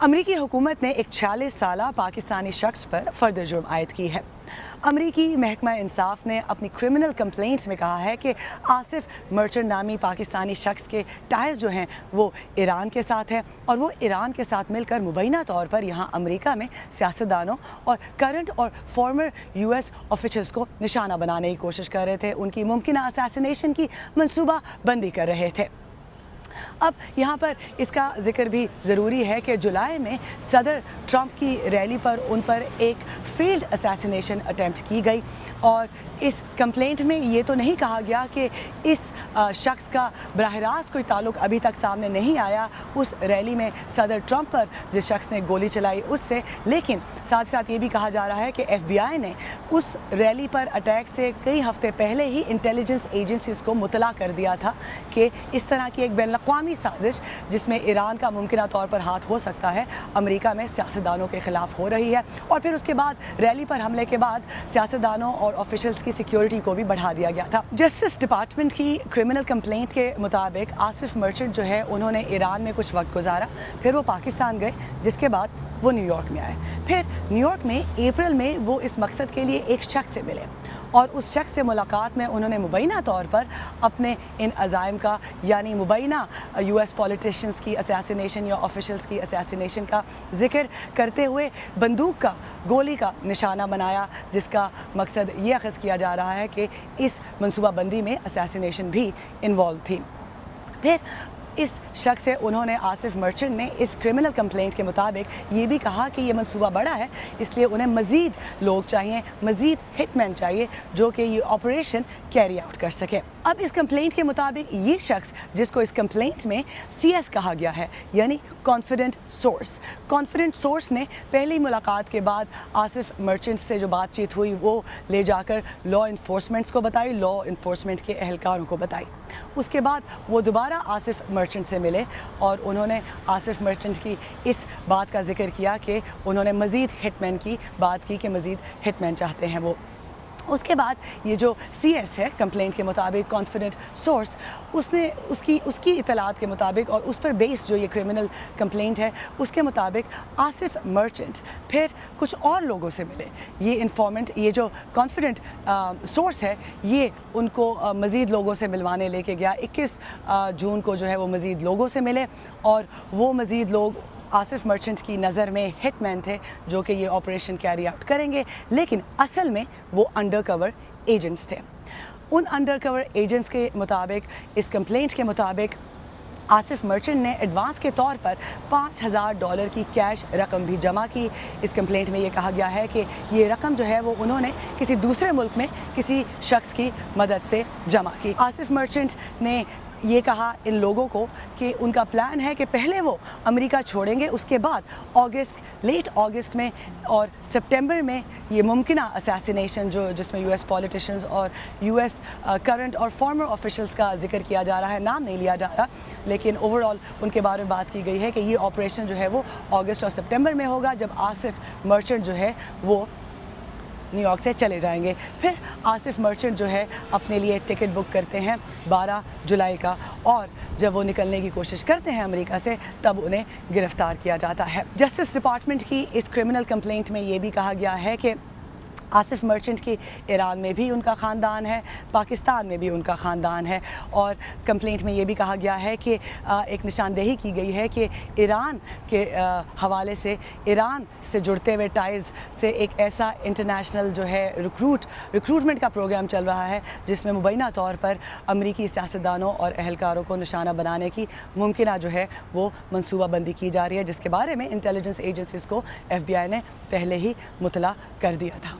अमरीकी हुकूमत ने एक 46 साला पाकिस्तानी शख्स पर फर्द जुर्म आयद की है। अमरीकी महकमा इंसाफ ने अपनी क्रिमिनल कंप्लेंट्स में कहा है कि आसिफ मर्चेंट नामी पाकिस्तानी शख्स के टाइज जो हैं वो ईरान के साथ हैं और वो ईरान के साथ मिलकर मुबैना तौर पर यहाँ अमरीका में सियासतदानों और करंट और फॉर्मर यूएस ऑफिशल्स को निशाना बनाने की कोशिश कर रहे थे, उनकी मुमकिन असैसिनेशन की मनसूबा बंदी कर रहे थे। अब यहाँ पर इसका जिक्र भी ज़रूरी है कि जुलाई में सदर ट्रंप की रैली पर उन पर एक फेल्ड असैसिनेशन अटेम्प्ट की गई और इस कंप्लेंट में ये तो नहीं कहा गया कि इस शख्स का बराह रास्त कोई ताल्लुक़ अभी तक सामने नहीं आया उस रैली में सदर ट्रंप पर जिस शख्स ने गोली चलाई उससे, लेकिन साथ साथ ये भी कहा जा रहा है कि FBI ने उस रैली पर अटैक से कई हफ्ते पहले ही इंटेलिजेंस एजेंसीज़ को मुतला कर दिया था कि इस तरह की एक बैनुल-अक़वामी साजिश जिसमें ईरान का मुमकिन तौर पर हाथ हो सकता है अमरीका में सियासतदानों के ख़िलाफ़ हो रही है। और फिर उसके बाद रैली पर हमले के बाद सियासतदानों और ऑफिशल्स की सिक्योरिटी को भी बढ़ा दिया गया था। जस्टिस डिपार्टमेंट की क्रिमिनल कंप्लेंट के मुताबिक आसिफ मर्चेंट जो है उन्होंने ईरान में कुछ वक्त गुजारा, फिर वो पाकिस्तान गए, जिसके बाद वो न्यूयॉर्क में आए। फिर न्यूयॉर्क में अप्रैल में वो इस मकसद के लिए एक शख्स से मिले और उस शख्स से मुलाकात में उन्होंने मुबैना तौर पर अपने इन अज़ाइम का यानी मुबैना US पॉलिटिशियंस की असैसिनेशन या ऑफिशल्स की असैसिनेशन का जिक्र करते हुए बंदूक का गोली का निशाना बनाया, जिसका मकसद ये अख़ज़ किया जा रहा है कि इस मनसूबाबंदी में असैसिनेशन भी इन्वॉल्व थी। फिर इस शख्स से उन्होंने आसिफ मर्चेंट ने इस क्रिमिनल कंप्लेंट के मुताबिक ये भी कहा कि ये मंसूबा बड़ा है, इसलिए उन्हें मज़ीद लोग चाहिए, मज़ीद हिटमैन चाहिए जो कि ये ऑपरेशन कैरी आउट कर सके। अब इस कंप्लेंट के मुताबिक ये शख्स जिसको इस कंप्लेंट में CS कहा गया है यानी कॉन्फिडेंट सोर्स ने पहली मुलाकात के बाद आसिफ मर्चेंट से जो बातचीत हुई वो ले जाकर लॉ इन्फोर्समेंट्स को बताई, लॉ इन्फोर्समेंट के एहलकारों को बताई। उसके बाद वो दोबारा आसिफ मर्चेंट से मिले और उन्होंने आसिफ मर्चेंट की इस बात का जिक्र किया कि उन्होंने मज़ीद हिटमैन की बात की कि मज़ीद हिटमैन चाहते हैं वो। उसके बाद ये जो CS है कंप्लेंट के मुताबिक कॉन्फिडेंट सोर्स, उसने उसकी इतलात के मुताबिक और उस पर बेस्ड जो ये क्रिमिनल कंप्लेंट है उसके मुताबिक आसिफ मर्चेंट फिर कुछ और लोगों से मिले। ये इन्फॉर्मेंट, ये जो कॉन्फिडेंट सोर्स है ये उनको मज़ीद लोगों से मिलवाने लेके गया। 21 जून को जो है वो मज़ीद लोगों से मिले और वो मज़ीद लोग आसिफ मर्चेंट की नज़र में हिटमैन थे जो कि ये ऑपरेशन कैरी आउट करेंगे, लेकिन असल में वो अंडरकवर एजेंट्स थे। उन अंडरकवर एजेंट्स के मुताबिक इस कंप्लेंट के मुताबिक आसिफ मर्चेंट ने एडवांस के तौर पर $5000 की कैश रकम भी जमा की। इस कंप्लेंट में ये कहा गया है कि ये रकम जो है वो उन्होंने किसी दूसरे मुल्क में किसी शख्स की मदद से जमा की। आसिफ मर्चेंट ने ये कहा इन लोगों को कि उनका प्लान है कि पहले वो अमेरिका छोड़ेंगे, उसके बाद लेट अगस्त में और सितंबर में ये मुमकिना असैसिनेशन जिसमें US पॉलिटिशियंस और US करंट और फॉर्मर ऑफिशल्स का जिक्र किया जा रहा है, नाम नहीं लिया जा रहा, लेकिन ओवरऑल उनके बारे में बात की गई है कि ये ऑपरेशन जो है वो अगस्त और सितंबर में होगा जब आसिफ मर्चेंट जो है वो न्यूयॉर्क से चले जाएंगे। फिर आसिफ मर्चेंट जो है अपने लिए टिकट बुक करते हैं 12 जुलाई का और जब वो निकलने की कोशिश करते हैं अमेरिका से तब उन्हें गिरफ्तार किया जाता है। जस्टिस डिपार्टमेंट की इस क्रिमिनल कंप्लेंट में ये भी कहा गया है कि आसिफ मर्चेंट की ईरान में भी उनका ख़ानदान है, पाकिस्तान में भी उनका ख़ानदान है और कंप्लेंट में ये भी कहा गया है कि एक निशानदेही की गई है कि ईरान के हवाले से ईरान से जुड़ते हुए टाइज़ से एक ऐसा इंटरनेशनल जो है रिक्रूटमेंट का प्रोग्राम चल रहा है जिसमें मुबैना तौर पर अमरीकी सियासतदानों और अहलकारों को निशाना बनाने की मुमकिन जो है वो मनसूबाबंदी की जा रही है, जिसके बारे में इंटेलिजेंस एजेंसीज़ को FBI ने पहले ही मुतला कर दिया था।